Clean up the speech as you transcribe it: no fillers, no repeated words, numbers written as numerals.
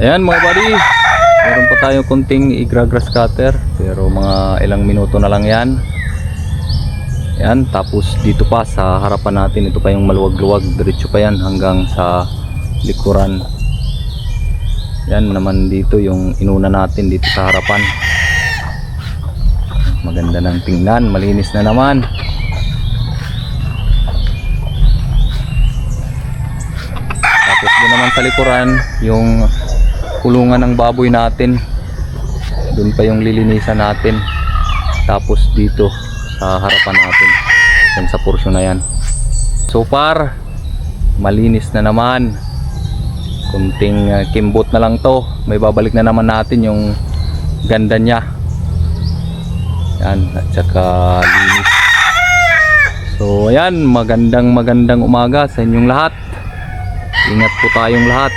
Ayan mga buddy, meron pa tayong kunting igra-grass cutter, pero mga ilang minuto na lang yan. Ayan, tapos dito pa sa harapan natin, ito pa yung maluwag-luwag, diretso pa yan hanggang sa likuran. Yan naman dito yung inuna natin dito sa harapan. Maganda ng tingnan, malinis na naman. Tapos doon naman sa likuran yung kulungan ng baboy natin, doon pa yung lilinisan natin. Tapos dito sa harapan natin, yan sa porsyon na yan. So far malinis na naman. Kunting kimbot na lang to, may babalik na naman natin yung ganda niya. Yan, at saka linis. So ayan, magandang umaga sa inyong lahat. Ingat po tayong lahat.